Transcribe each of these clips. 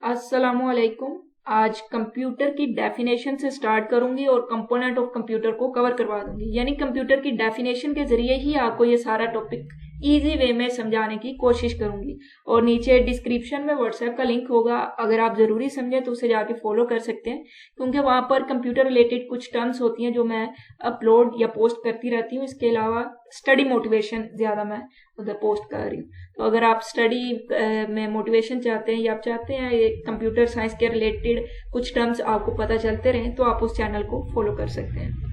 अस्सलामुअलैकुम। आज कंप्यूटर की डेफिनेशन से स्टार्ट करूंगी और कंपोनेंट ऑफ कंप्यूटर को कवर करवा दूंगी। यानी कंप्यूटर की डेफिनेशन के जरिए ही आपको ये सारा टॉपिक इजी वे में समझाने की कोशिश करूंगी। और नीचे डिस्क्रिप्शन में व्हाट्सएप का लिंक होगा, अगर आप ज़रूरी समझें तो उसे जाके फॉलो कर सकते हैं, क्योंकि वहाँ पर कंप्यूटर रिलेटेड कुछ टर्म्स होती हैं जो मैं अपलोड या पोस्ट करती रहती हूँ। इसके अलावा स्टडी मोटिवेशन ज़्यादा मैं उधर पोस्ट कर रही हूँ। तो अगर आप स्टडी में मोटिवेशन चाहते हैं या आप चाहते हैं ये कंप्यूटर साइंस के रिलेटेड कुछ टर्म्स आपको पता चलते रहें, तो आप उस चैनल को फॉलो कर सकते हैं।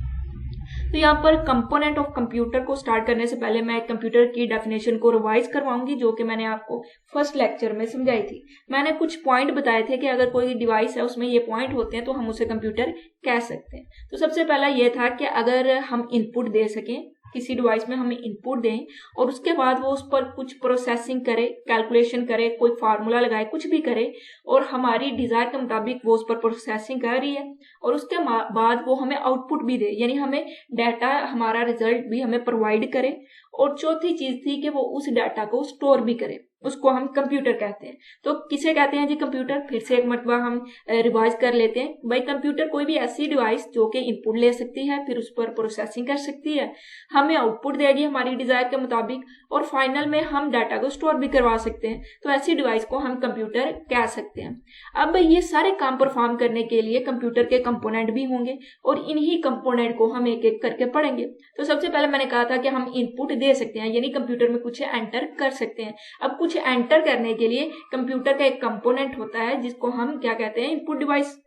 तो यहाँ पर कंपोनेंट ऑफ कंप्यूटर को स्टार्ट करने से पहले मैं कंप्यूटर की डेफिनेशन को रिवाइज करवाऊंगी, जो कि मैंने आपको फर्स्ट लेक्चर में समझाई थी। मैंने कुछ पॉइंट बताए थे कि अगर कोई डिवाइस है उसमें ये पॉइंट होते हैं तो हम उसे कंप्यूटर कह सकते हैं। तो सबसे पहला ये था कि अगर हम इनपुट दे सकें, किसी डिवाइस में हमें इनपुट दें और उसके बाद वो उस पर कुछ प्रोसेसिंग करे, कैलकुलेशन करे, कोई फार्मूला लगाए, कुछ भी करे और हमारी डिजायर के मुताबिक वो उस पर प्रोसेसिंग कर रही है और उसके बाद वो हमें आउटपुट भी दे, यानी हमें डाटा, हमारा रिजल्ट भी हमें प्रोवाइड करे। और चौथी चीज थी कि वो उस डाटा को स्टोर भी करे, उसको हम कंप्यूटर कहते हैं। तो किसे कहते हैं जी कंप्यूटर? फिर से एक मरतबा हम रिवाइज कर लेते हैं। भाई कंप्यूटर कोई भी ऐसी डिवाइस जो कि इनपुट ले सकती है, फिर उस पर प्रोसेसिंग कर सकती है, हमें आउटपुट देगी हमारी डिजायर के मुताबिक, और फाइनल में हम डाटा को स्टोर भी करवा सकते हैं। तो ऐसी डिवाइस को हम कंप्यूटर कह सकते हैं। अब ये सारे काम परफॉर्म करने के लिए कंप्यूटर के कंपोनेंट भी होंगे और इन्हीं कंपोनेंट को हम एक एक करके पढ़ेंगे। तो सबसे पहले मैंने कहा था कि हम इनपुट दे सकते हैं, यानी कंप्यूटर में कुछ एंटर कर सकते हैं। अब कुछ एंटर करने के लिए कंप्यूटर का एक कंपोनेंट होता है जिसको हम क्या कहते हैं? Input device.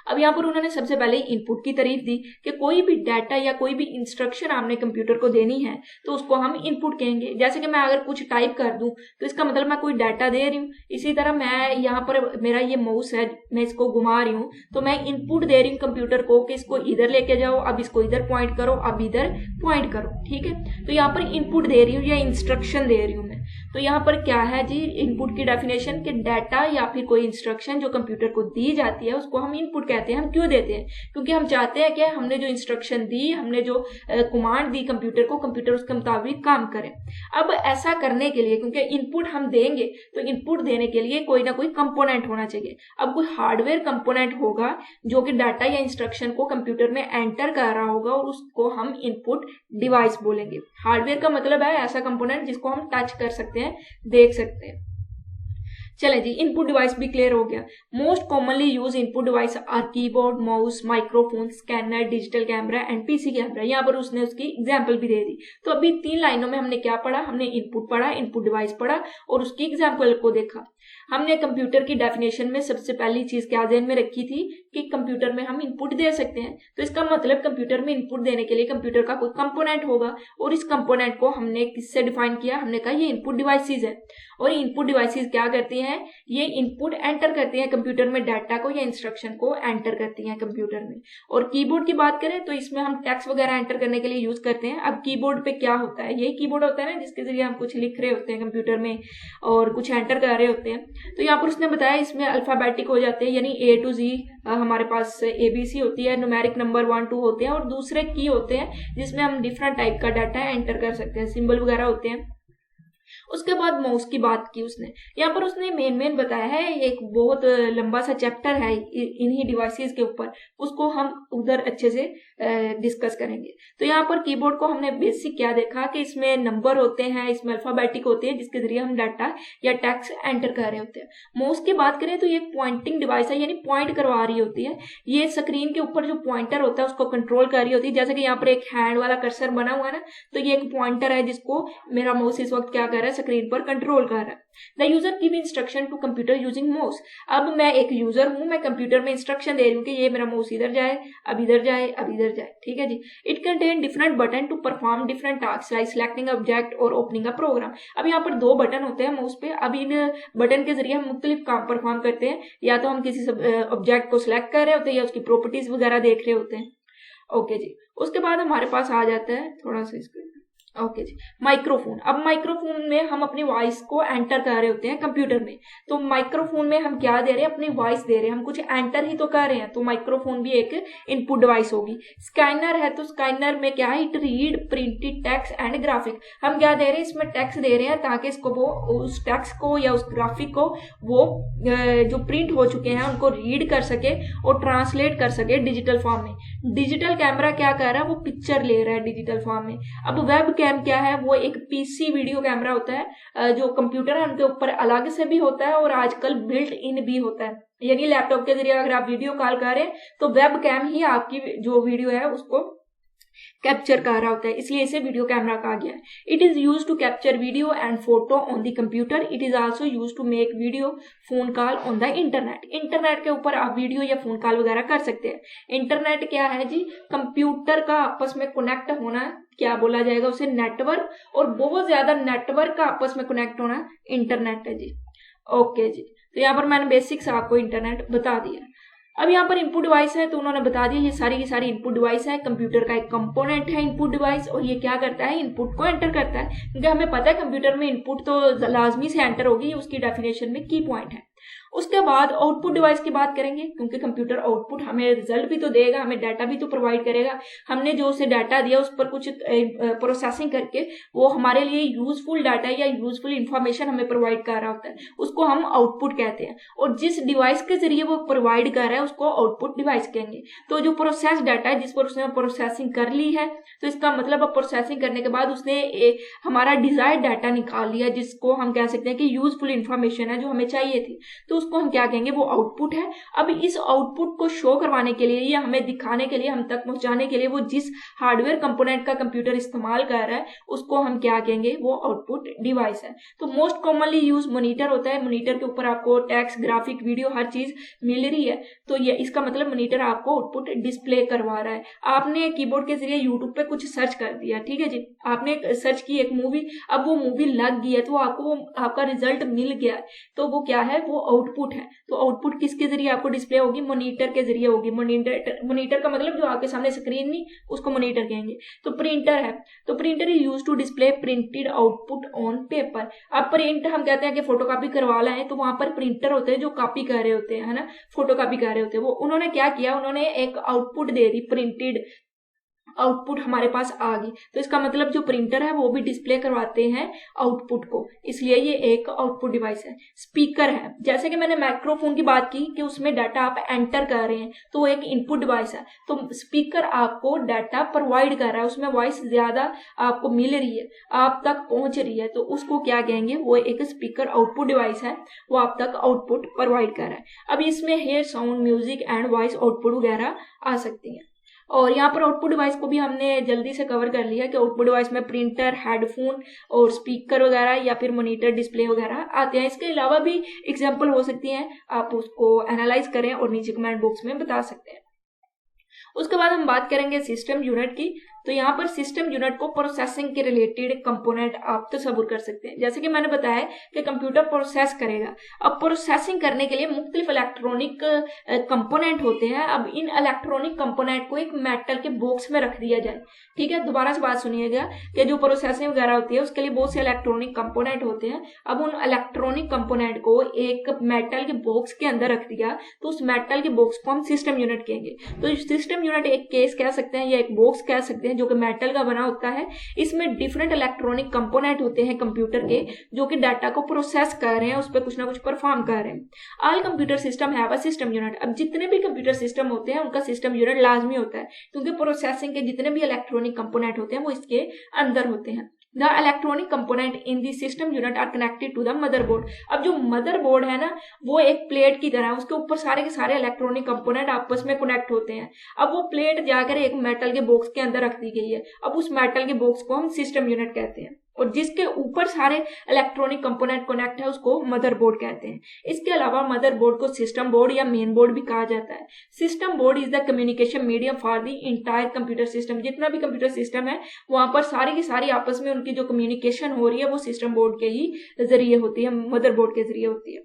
अब यहाँ पर उन्होंने सबसे पहले इनपुट की तारीफ दी कि कोई भी डाटा या कोई भी इंस्ट्रक्शन आपने कंप्यूटर को देनी है तो उसको हम इनपुट कहेंगे। जैसे कि मैं अगर कुछ टाइप कर दूं तो इसका मतलब मैं कोई डाटा दे रही हूँ। इसी तरह मैं यहाँ पर, मेरा ये माउस है, मैं इसको घुमा रही हूँ तो मैं इनपुट दे रही हूँ कंप्यूटर को कि इसको इधर लेके जाओ, अब इसको इधर पॉइंट करो, अब इधर पॉइंट करो। ठीक है, तो यहाँ पर इनपुट दे रही हूँ या इंस्ट्रक्शन दे रही हूँ मैं। तो यहाँ पर क्या है जी इनपुट की डेफिनेशन? कि डाटा या फिर कोई इंस्ट्रक्शन जो कंप्यूटर को दी जाती है उसको हम इनपुट कहते हैं। हम क्यों देते हैं? क्योंकि हम चाहते हैं कि हमने जो इंस्ट्रक्शन दी, हमने जो कमांड दी कंप्यूटर को, कंप्यूटर उसके मुताबिक काम करे। अब ऐसा करने के लिए, क्योंकि इनपुट हम देंगे तो इनपुट देने के लिए कोई ना कोई कंपोनेंट होना चाहिए। अब कोई हार्डवेयर कंपोनेंट होगा जो कि डाटा या इंस्ट्रक्शन को कंप्यूटर में एंटर कर रहा होगा और उसको हम इनपुट डिवाइस बोलेंगे। हार्डवेयर का मतलब है ऐसा कंपोनेंट जिसको हम टच कर सकते हैं, देख सकते हैं। चले जी, इनपुट डिवाइस भी क्लियर हो गया। Most commonly use input device are keyboard, mouse, microphone, scanner, digital camera and PC camera. यहाँ पर उसने उसकी एग्जाम्पल भी दे दी। तो अभी 3 लाइनों में हमने क्या पढ़ा? हमने इनपुट पढ़ा, इनपुट डिवाइस पढ़ा और उसकी एग्जाम्पल को देखा। हमने कंप्यूटर की डेफिनेशन में सबसे पहली चीज क्या ध्यान में रखी थी कि कंप्यूटर में हम इनपुट दे सकते हैं। तो इसका मतलब कंप्यूटर में इनपुट देने के लिए कंप्यूटर का कोई कंपोनेंट होगा और इस कंपोनेंट को हमने किससे डिफाइन किया? हमने कहा ये इनपुट डिवाइसेज है। और इनपुट डिवाइसेस क्या करती हैं? ये इनपुट एंटर करती हैं कंप्यूटर में, डाटा को या इंस्ट्रक्शन को एंटर करती हैं कंप्यूटर में। और कीबोर्ड की बात करें तो इसमें हम टेक्स्ट वगैरह एंटर करने के लिए यूज करते हैं। अब कीबोर्ड पे क्या होता है? यही कीबोर्ड होता है ना जिसके जरिए हम कुछ लिख रहे होते हैं कंप्यूटर में और कुछ एंटर कर रहे होते हैं। तो यहाँ पर उसने बताया इसमें अल्फाबेटिक हो जाते हैं, यानी A to Z हमारे पास ABC होती है, न्यूमेरिक नंबर 1 2 होते हैं और दूसरे की होते हैं जिसमें हम डिफरेंट टाइप का डाटा एंटर कर सकते हैं, सिंबल वगैरह होते हैं। उसके बाद माउस की बात की उसने। यहाँ पर उसने मेन बताया है, एक बहुत लंबा सा चैप्टर है इन्हीं डिवाइसेस के ऊपर, उसको हम उधर अच्छे से डिस्कस करेंगे। तो यहाँ पर कीबोर्ड को हमने बेसिक क्या देखा कि इसमें नंबर होते हैं, इसमें अल्फाबेटिक होते हैं जिसके जरिए हम डाटा या टेक्स्ट एंटर कर रहे होते हैं। माउस की बात करें तो ये एक पॉइंटिंग डिवाइस है, यानी पॉइंट करवा रही होती है। ये स्क्रीन के ऊपर जो पॉइंटर होता है उसको कंट्रोल कर रही होती है। जैसे कि यहाँ पर एक हैंड वाला कर्सर बना हुआ है ना, तो ये एक पॉइंटर है जिसको मेरा माउस इस वक्त क्या कर रहा है? स्क्रीन पर कंट्रोल कर रहा है। The user give instruction to computer using mouse. अब मैं एक यूजर हूं, मैं कंप्यूटर में इंस्ट्रक्शन दे रही हूँ कि ये मेरा माउस इधर जाए, अब इधर जाए, अब इधर जाए। ठीक है जी। It contain different button to perform different task like selecting object और ओपनिंग अ प्रोग्राम। अब यहाँ पर 2 बटन होते हैं माउस पे। अब इन बटन के जरिए हम मुख्तलिफ काम परफॉर्म करते हैं, या तो हम किसी ऑब्जेक्ट को सिलेक्ट कर रहे होते हैं या उसकी प्रॉपर्टीज वगैरह देख रहे होते हैं। ओके जी। उसके बाद हमारे पास आ जाता है, थोड़ा सा इसको ओके जी। माइक्रोफोन, अब माइक्रोफोन में हम अपनी वॉइस को एंटर कर रहे होते हैं कंप्यूटर में, तो माइक्रोफोन में हम क्या दे रहे हैं, अपनी वॉइस दे रहे हैं, हम कुछ एंटर ही तो कर रहे हैं, तो माइक्रोफोन भी एक इनपुट डिवाइस होगी। स्कैनर है, तो स्कैनर में क्या है, it read printed text and graphic, हम क्या दे रहे हैं, इसमें टेक्स्ट दे रहे हैं ताकि इसको वो उस टेक्स्ट को या उस ग्राफिक को वो जो प्रिंट हो चुके हैं उनको रीड कर सके और ट्रांसलेट कर सके डिजिटल फॉर्म में। डिजिटल कैमरा क्या कर रहा है, वो पिक्चर ले रहा है डिजिटल फॉर्म में। अब वेब कैम क्या है, वो एक पीसी वीडियो कैमरा होता है, जो कंप्यूटर है उनके ऊपर अलग से भी होता है और आजकल बिल्ट इन भी होता है, यानी लैपटॉप के जरिए अगर आप वीडियो कॉल कर रहे हैं तो वेब कैम ही आपकी जो वीडियो है उसको कैप्चर कर रहा होता है, इसलिए इसे वीडियो कैमरा कहा गया है। It is use to capture video and photo on the computer. It is also use to make video phone call on the internet. Internet के ऊपर आप वीडियो या फोन कॉल वगैरह कर सकते हैं। इंटरनेट क्या है जी, कंप्यूटर का आपस में कनेक्ट होना, क्या बोला जाएगा उसे, नेटवर्क, और बहुत ज्यादा नेटवर्क का आपस में कनेक्ट होना इंटरनेट है जी। ओके जी, तो यहाँ पर मैंने बेसिक्स आपको इंटरनेट बता दिया। अब यहाँ पर इनपुट डिवाइस है, तो उन्होंने बता दिया ये सारी की सारी इनपुट डिवाइस है, कंप्यूटर का एक कंपोनेंट है इनपुट डिवाइस, और ये क्या करता है, इनपुट को एंटर करता है, क्योंकि हमें पता है कंप्यूटर में इनपुट तो लाजमी से एंटर होगी, उसकी डेफिनेशन में की पॉइंट है। उसके बाद आउटपुट डिवाइस की बात करेंगे, क्योंकि कंप्यूटर आउटपुट हमें रिजल्ट भी तो देगा, हमें डाटा भी तो प्रोवाइड करेगा। हमने जो उसे डाटा दिया उस पर कुछ प्रोसेसिंग करके वो हमारे लिए यूजफुल डाटा या यूजफुल इंफॉर्मेशन हमें प्रोवाइड कर रहा होता है, उसको हम आउटपुट कहते हैं। और जिस डिवाइस के जरिए वो प्रोवाइड कर रहा है उसको आउटपुट डिवाइस कहेंगे। तो जो प्रोसेस डाटा है जिस पर उसने प्रोसेसिंग कर ली है, तो इसका मतलब अब प्रोसेसिंग करने के बाद उसने हमारा डिजायर्ड डाटा निकाल लिया, जिसको हम कह सकते हैं कि यूजफुल इंफॉर्मेशन है जो हमें चाहिए थी, तो उसको हम क्या कहेंगे, वो आउटपुट है। अब इस आउटपुट को शो करवाने के लिए या हमें दिखाने के लिए, हम तक पहुंचाने के लिए वो जिस हार्डवेयर कंपोनेंट का कंप्यूटर इस्तेमाल कर रहा है उसको हम क्या कहेंगे, वो आउटपुट डिवाइस है। तो मोस्ट कॉमनली यूज मॉनिटर होता है। मॉनिटर के ऊपर आपको टेक्स्ट, ग्राफिक, वीडियो हर चीज मिल रही है, तो ये इसका मतलब मॉनिटर आपको आउटपुट डिस्प्ले करवा रहा है। आपने कीबोर्ड के जरिए यूट्यूब पे कुछ सर्च कर दिया, ठीक है जी, आपने सर्च की एक मूवी, अब वो मूवी लग गई है तो आपको आपका रिजल्ट मिल गया, तो वो क्या है, वो आउटपुट है। तो आउटपुट किसके जरिए आपको डिस्प्ले होगी, मॉनिटर के जरिए होगी। मॉनिटर का मतलब जो आपके सामने स्क्रीन नहीं, उसको मॉनिटर कहेंगे। तो प्रिंटर है, तो printer is use to display printed output on paper. अब प्रिंट हम कहते हैं कि फोटोकॉपी करवा लाए, तो वहां पर प्रिंटर होते हैं जो कॉपी कर रहे होते हैं, है ना, फोटोकॉपी कर रहे होते हैं। वो उन्होंने क्या किया, उन्होंने एक आउटपुट दे दी, प्रिंटेड आउटपुट हमारे पास आ गई, तो इसका मतलब जो प्रिंटर है वो भी डिस्प्ले करवाते हैं आउटपुट को, इसलिए ये एक आउटपुट डिवाइस है। स्पीकर है, जैसे कि मैंने माइक्रोफोन की बात की कि उसमें डाटा आप एंटर कर रहे हैं, तो वो एक इनपुट डिवाइस है। तो स्पीकर आपको डाटा प्रोवाइड कर रहा है, उसमें वॉइस ज्यादा आपको मिल रही है, आप तक पहुंच रही है, तो उसको क्या कहेंगे, वो एक स्पीकर आउटपुट डिवाइस है, वो आप तक आउटपुट प्रोवाइड कर रहा है। अब इसमें here, sound, music and voice output वगैरह आ सकती है। और यहाँ पर आउटपुट डिवाइस को भी हमने जल्दी से कवर कर लिया कि आउटपुट डिवाइस में प्रिंटर, हेडफोन और स्पीकर वगैरह या फिर मॉनिटर, डिस्प्ले वगैरह आते हैं। इसके अलावा भी एग्जांपल हो सकती हैं, आप उसको एनालाइज करें और नीचे कमेंट बॉक्स में बता सकते हैं। उसके बाद हम बात करेंगे सिस्टम यूनिट की। तो यहाँ पर सिस्टम यूनिट को प्रोसेसिंग के रिलेटेड कंपोनेंट आप तस्वुर कर सकते हैं। जैसे कि मैंने बताया कि कंप्यूटर प्रोसेस करेगा, अब प्रोसेसिंग करने के लिए मुख्तलिफ इलेक्ट्रॉनिक कंपोनेंट होते हैं। अब इन इलेक्ट्रॉनिक कंपोनेंट को एक मेटल के बॉक्स में रख दिया जाए, ठीक है, दोबारा से बात सुनिएगा कि जो प्रोसेसिंग वगैरह होती है उसके लिए बहुत से इलेक्ट्रॉनिक कंपोनेंट होते हैं। अब उन इलेक्ट्रॉनिक कंपोनेंट को एक मेटल के बॉक्स के अंदर रख दिया, तो उस मेटल के बॉक्स को हम सिस्टम यूनिट कहेंगे। तो सिस्टम यूनिट एक केस कह सकते हैं या एक बॉक्स कह सकते हैं जो कि मेटल का बना होता है। इसमें डिफरेंट इलेक्ट्रॉनिक कंपोनेंट होते हैं कंप्यूटर के, जो कि डाटा को प्रोसेस कर रहे हैं, उस पर कुछ ना कुछ परफॉर्म कर रहे हैं। All computer system have a system unit. अब जितने भी कंप्यूटर सिस्टम होते हैं उनका सिस्टम यूनिट लाजमी होता है, क्योंकि प्रोसेसिंग के जितने भी इलेक्ट्रॉनिक कंपोनेंट होते हैं वो इसके अंदर होते हैं। The electronic component in the system unit are connected to the motherboard। अब जो मदरबोर्ड है ना, वो एक प्लेट की तरह है, उसके ऊपर सारे के सारे इलेक्ट्रॉनिक कंपोनेंट आपस में कनेक्ट होते हैं। अब वो प्लेट जाकर एक मेटल के बॉक्स के अंदर रख दी गई है। अब उस मेटल के बॉक्स को हम सिस्टम यूनिट कहते हैं, और जिसके ऊपर सारे इलेक्ट्रॉनिक कंपोनेंट कनेक्ट है उसको मदरबोर्ड कहते हैं। इसके अलावा मदरबोर्ड को सिस्टम बोर्ड या मेन बोर्ड भी कहा जाता है। System board is the communication medium for the entire computer system. जितना भी कंप्यूटर सिस्टम है वहां पर सारी की सारी आपस में उनकी जो कम्युनिकेशन हो रही है वो सिस्टम बोर्ड के ही जरिए होती है, मदरबोर्ड के जरिए होती है।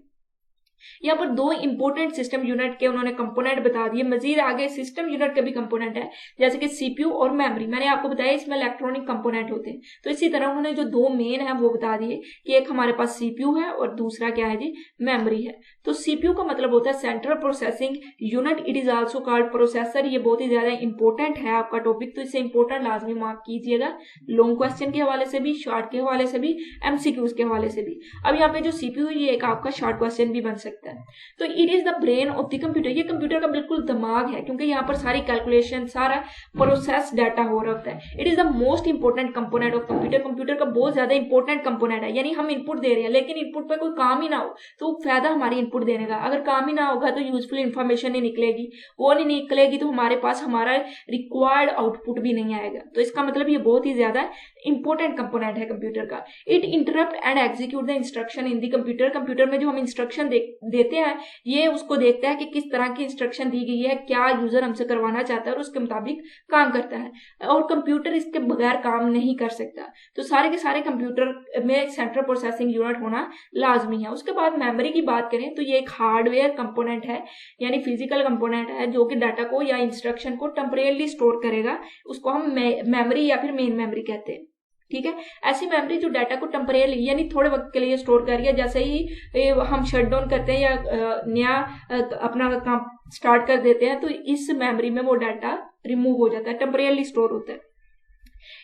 यहाँ पर दो इंपॉर्टेंट सिस्टम यूनिट के उन्होंने कंपोनेंट बता दिए। मजीद आगे सिस्टम यूनिट के भी कंपोनेंट है, जैसे कि सीपीयू और मेमोरी। मैंने आपको बताया इसमें इलेक्ट्रॉनिक कंपोनेंट होते हैं। तो इसी तरह उन्होंने जो दो मेन है वो बता दिए कि एक हमारे पास सीपीयू है और दूसरा क्या है जी, मेमोरी है। तो सीपीयू का मतलब होता है central processing unit, it is also called processor. ये बहुत ही ज्यादा इंपॉर्टेंट है आपका टॉपिक, तो इसे इंपॉर्टेंट लाजमी मार्क कीजिएगा, लॉन्ग क्वेश्चन के हवाले से भी, शॉर्ट के हवाले से भी, एमसीक्यूज के हवाले से भी। अब यहाँ पे जो सीपीयू ये एक आपका शॉर्ट क्वेश्चन भी बन सकता है। तो it is the brain of the computer, ये कंप्यूटर का बिल्कुल दिमाग है, क्योंकि यहाँ पर सारी कैलकुलेशन, सारा प्रोसेस डाटा हो रहा होता है। It is the most important component of computer, computer का बहुत ज्यादा इंपॉर्टेंट कंपोनेंट है। यानी हम इनपुट दे रहे हैं, लेकिन इनपुट पे कोई काम ही ना हो तो फायदा हमारी इनपुट देने का। अगर काम ही ना होगा तो यूजफुल इंफॉर्मेशन नहीं निकलेगी, वो नहीं निकलेगी तो हमारे पास हमारा रिक्वायर्ड आउटपुट भी नहीं आएगा। तो इसका मतलब ये बहुत ही ज्यादा इंपॉर्टेंट कंपोनेंट है कंप्यूटर का। It interrupt and execute the instruction in the computer, computer में जो हम इंस्ट्रक्शन देते हैं ये उसको देखता है कि किस तरह की इंस्ट्रक्शन दी गई है, क्या यूजर हमसे करवाना चाहता है और उसके मुताबिक काम करता है, और कंप्यूटर इसके बगैर काम नहीं कर सकता। तो सारे के सारे कंप्यूटर में सेंट्रल प्रोसेसिंग यूनिट होना लाजमी है। उसके बाद मेमोरी की बात करें तो ये एक हार्डवेयर कंपोनेंट है, यानी फिजिकल कंपोनेंट है जो कि डाटा को या इंस्ट्रक्शन को टेम्परेली स्टोर करेगा। उसको हम मेमोरी या फिर मेन मेमोरी कहते हैं। ठीक है, ऐसी मेमोरी जो डाटा को टेम्परेरी यानी थोड़े वक्त के लिए स्टोर कर रही है। जैसे ही हम शट डाउन करते हैं या नया अपना काम स्टार्ट कर देते हैं तो इस मेमोरी में वो डाटा रिमूव हो जाता है, टेम्परेरी स्टोर होता है।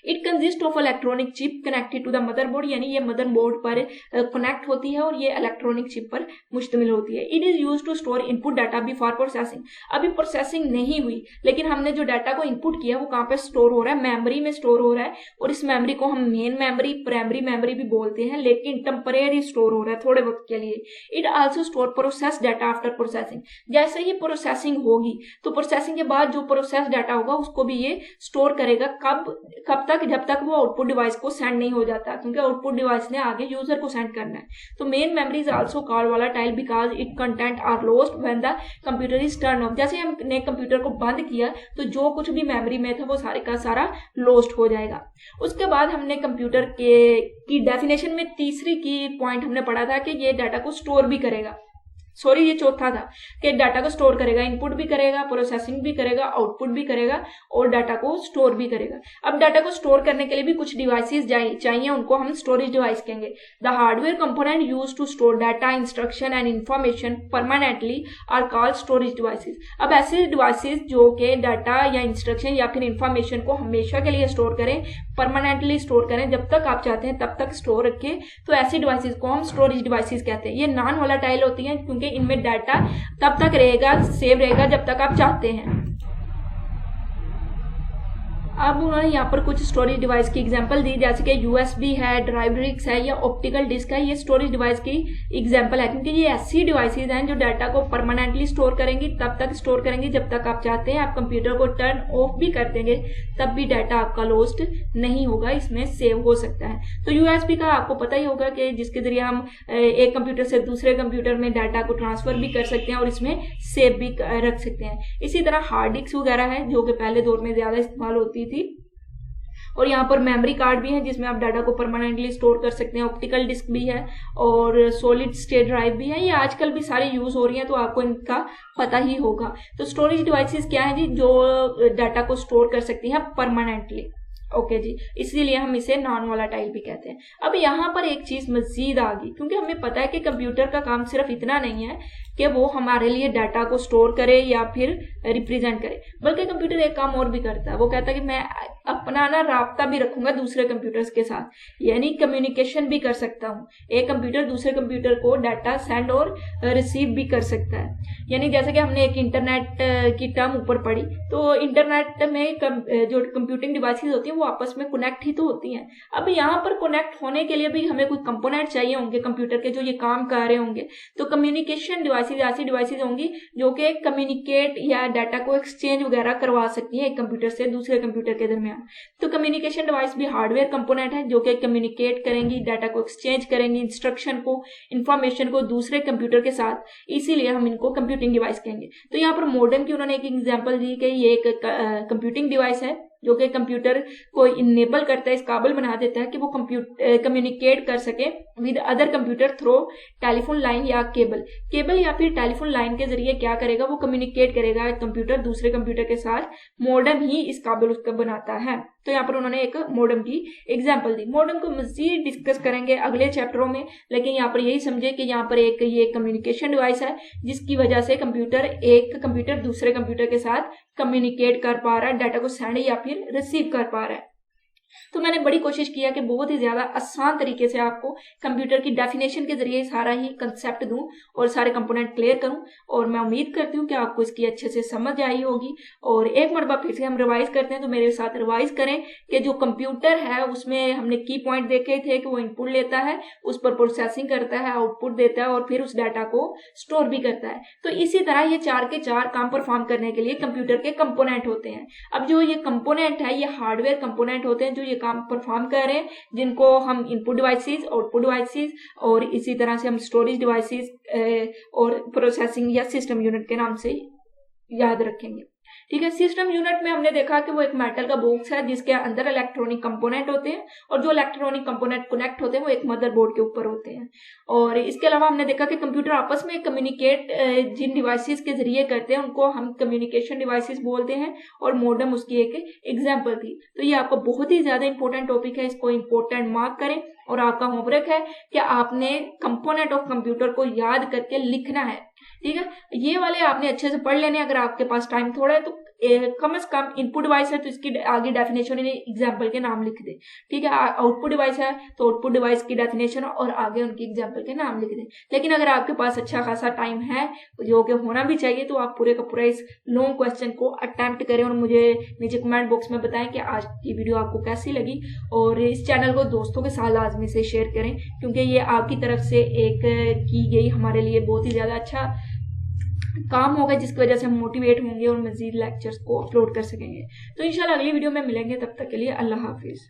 It consist of electronic chip connected to the motherboard, यानी ये मदरबोर्ड पर कनेक्ट होती है और ये इलेक्ट्रॉनिक चिप पर मुश्तमिल होती है। It is use to store input data before processing, अभी प्रोसेसिंग नहीं हुई लेकिन हमने जो डाटा को इनपुट किया वो कहाँ पे स्टोर हो रहा है, मेमोरी में स्टोर हो रहा है। और इस मेमोरी को हम मेन मेमोरी, प्राइमरी मेमोरी भी बोलते हैं, लेकिन टेम्परेरी स्टोर हो रहा है थोड़े वक्त के लिए। It also store process data after processing, जैसे ही प्रोसेसिंग होगी तो प्रोसेसिंग के बाद जो प्रोसेस डाटा होगा उसको भी ये स्टोर करेगा। कब तक, जब तक वो आउटपुट डिवाइस को सेंड नहीं हो जाता, क्योंकि आउटपुट डिवाइस ने आगे यूजर को सेंड करना है। तो main memory is also called volatile because it content are lost when the computer is turn off, जैसे हमने कंप्यूटर को बंद किया तो जो कुछ भी मेमोरी में था वो सारे का सारा लॉस्ट हो जाएगा। उसके बाद हमने कंप्यूटर की डेफिनेशन में तीसरी की पॉइंट हमने पढ़ा था कि ये डाटा को स्टोर भी करेगा, सॉरी ये चौथा था कि डाटा को स्टोर करेगा, इनपुट भी करेगा, प्रोसेसिंग भी करेगा, आउटपुट भी करेगा और डाटा को स्टोर भी करेगा। अब डाटा को स्टोर करने के लिए भी कुछ डिवाइसेस चाहिए, उनको हम स्टोरेज डिवाइस कहेंगे। The hardware component use to store data, instruction and information permanently are called storage devices. अब ऐसे डिवाइसेस जो कि डाटा या इंस्ट्रक्शन या फिर इंफॉर्मेशन को हमेशा के लिए स्टोर करें, परमानेंटली स्टोर करें, जब तक आप चाहते हैं तब तक स्टोर रखें, तो ऐसी डिवाइसेस को हम स्टोरेज डिवाइसेस कहते हैं। ये नॉन वोलेटाइल होती हैं क्योंकि इनमें डाटा तब तक रहेगा, सेव रहेगा जब तक आप चाहते हैं। अब उन्होंने यहाँ पर कुछ स्टोरेज डिवाइस की एग्जांपल दी, जैसे कि यूएसबी है, ड्राइव रिक्स है या ऑप्टिकल डिस्क है। ये स्टोरेज डिवाइस की एग्जांपल है क्योंकि ये ऐसी डिवाइसेज हैं जो डाटा को परमानेंटली स्टोर करेंगी, तब तक स्टोर करेंगी जब तक आप चाहते हैं। आप कंप्यूटर को टर्न ऑफ भी कर देंगे तब भी डाटा आपका लॉस्ट नहीं होगा, इसमें सेव हो सकता है। तो यूएसबी का आपको पता ही होगा कि जिसके जरिए हम एक कंप्यूटर से दूसरे कंप्यूटर में डाटा को ट्रांसफर भी कर सकते हैं और इसमें सेव भी रख सकते हैं। इसी तरह हार्ड डिस्क वगैरह है जो कि पहले दौर में ज्यादा इस्तेमाल होती थी। और यहाँ पर मेमोरी कार्ड भी है जिसमें आप डाटा को परमानेंटली स्टोर कर सकते हैं। ऑप्टिकल डिस्क भी है और सॉलिड स्टेट ड्राइव भी है। ये आजकल भी सारी यूज हो रही हैं तो आपको इनका पता ही होगा। तो स्टोरेज डिवाइसेस क्या है जी, जो डाटा को स्टोर कर सकती हैं परमानेंटली। ओके जी, इसीलिए हम इसे नॉन वोलेटाइल भी कहते हैं। अब यहाँ पर एक चीज मजीद आ गई, क्योंकि हमें पता है कि कंप्यूटर का काम सिर्फ इतना नहीं है कि वो हमारे लिए डाटा को स्टोर करे या फिर रिप्रेजेंट करे, बल्कि कंप्यूटर एक काम और भी करता है। वो कहता है कि मैं अपना ना राब्ता भी रखूंगा दूसरे कंप्यूटर्स के साथ, यानी कम्युनिकेशन भी कर सकता हूँ। एक कंप्यूटर दूसरे कंप्यूटर को डाटा सेंड और रिसीव भी कर सकता है। यानी जैसे कि हमने एक इंटरनेट की टर्म ऊपर पढ़ी, तो इंटरनेट में जो कंप्यूटिंग डिवाइसेस होती हैं वो आपस में कनेक्ट ही तो होती हैं। अब यहाँ पर कनेक्ट होने के लिए भी हमें कोई कंपोनेंट चाहिए होंगे कंप्यूटर के जो ये काम कर रहे होंगे। तो कम्युनिकेशन डिवाइसेस ऐसी डिवाइसेस होंगी जो कि कम्युनिकेट या डाटा को एक्सचेंज वगैरह करवा सकती है एक कंप्यूटर से दूसरे कंप्यूटर के दरमियान। तो कम्युनिकेशन डिवाइस भी हार्डवेयर कंपोनेंट है जो कि कम्युनिकेट करेंगी, डाटा को एक्सचेंज करेंगी, इंस्ट्रक्शन को, इंफॉर्मेशन को दूसरे कंप्यूटर के साथ, इसीलिए हम इनको कंप्यूटिंग डिवाइस कहेंगे। तो यहाँ पर मॉडेम की उन्होंने एक एग्जांपल दी कि ये एक कंप्यूटिंग डिवाइस है जो कि कंप्यूटर को इनेबल करता है, इस काबिल बना देता है कि वो कम्युनिकेट कर सके with other computer through telephone line या केबल या फिर टेलीफोन लाइन के जरिए क्या करेगा, वो कम्युनिकेट करेगा कंप्यूटर दूसरे कंप्यूटर के साथ। मॉडेम ही इस काबिल उसका बनाता है। तो यहाँ पर उन्होंने एक मॉडेम की एग्जाम्पल दी। मॉडेम को मजीद डिस्कस करेंगे अगले चैप्टरों में, लेकिन यहाँ पर यही समझे कि यहाँ पर ये कम्युनिकेशन डिवाइस है जिसकी वजह से एक कंप्यूटर दूसरे कंप्यूटर के साथ कम्युनिकेट कर पा रहा है, डाटा को सेंड या फिर रिसीव कर पा रहा है। तो मैंने बड़ी कोशिश किया कि बहुत ही ज्यादा आसान तरीके से आपको कंप्यूटर की डेफिनेशन के जरिए सारा ही कंसेप्ट दूं और सारे कंपोनेंट क्लियर करूं, और मैं उम्मीद करती हूं कि आपको इसकी अच्छे से समझ आई होगी। और एक मरतबा फिर से हम रिवाइज करते हैं, तो मेरे साथ रिवाइज करें कि जो कंप्यूटर है उसमें हमने की पॉइंट देखे थे कि वो इनपुट लेता है, उस पर प्रोसेसिंग करता है, आउटपुट देता है और फिर उस डाटा को स्टोर भी करता है। तो इसी तरह ये 4 के 4 काम परफॉर्म करने के लिए कंप्यूटर के कंपोनेंट होते हैं। अब जो ये कंपोनेंट है ये हार्डवेयर कंपोनेंट होते हैं जो ये काम परफॉर्म कर रहे हैं, जिनको हम इनपुट डिवाइसेस, आउटपुट डिवाइसेस और इसी तरह से हम स्टोरेज डिवाइसेस और प्रोसेसिंग या सिस्टम यूनिट के नाम से याद रखेंगे। ठीक है, सिस्टम यूनिट में हमने देखा कि वो एक मेटल का बॉक्स है जिसके अंदर इलेक्ट्रॉनिक कंपोनेंट होते हैं, और जो इलेक्ट्रॉनिक कंपोनेंट कनेक्ट होते हैं वो एक मदरबोर्ड के ऊपर होते हैं। और इसके अलावा हमने देखा कि कंप्यूटर आपस में कम्युनिकेट जिन डिवाइसेस के जरिए करते हैं उनको हम कम्युनिकेशन डिवाइसेस बोलते हैं, और मॉडेम उसकी एक एग्जाम्पल थी। तो ये आपका बहुत ही ज्यादा इंपॉर्टेंट टॉपिक है, इसको इंपॉर्टेंट मार्क करें। और आपका होमवर्क है कि आपने कंपोनेंट ऑफ कंप्यूटर को याद करके लिखना है। ठीक है, ये वाले आपने अच्छे से पढ़ लेने। अगर आपके पास टाइम थोड़ा है तो कम से कम इनपुट डिवाइस है तो इसकी आगे डेफिनेशन एग्जाम्पल के नाम लिख दे। ठीक है, आउटपुट डिवाइस है तो आउटपुट डिवाइस की डेफिनेशन और आगे उनकी एग्जाम्पल के नाम लिख दे। लेकिन अगर आपके पास अच्छा खासा टाइम है, जो कि होना भी चाहिए, तो आप पूरे का पूरा इस लॉन्ग क्वेश्चन को अटेम्प्ट करें और मुझे नीचे कमेंट बॉक्स में बताएं कि आज की वीडियो आपको कैसी लगी। और इस चैनल को दोस्तों के साथ लाजमी से शेयर करें, क्योंकि ये आपकी तरफ से एक की गई हमारे लिए बहुत ही ज्यादा अच्छा काम होगा, जिसकी वजह से हम मोटिवेट होंगे और मजीद लेक्चर्स को अपलोड कर सकेंगे। तो इंशाल्लाह अगली वीडियो में मिलेंगे, तब तक के लिए अल्लाह हाफिज।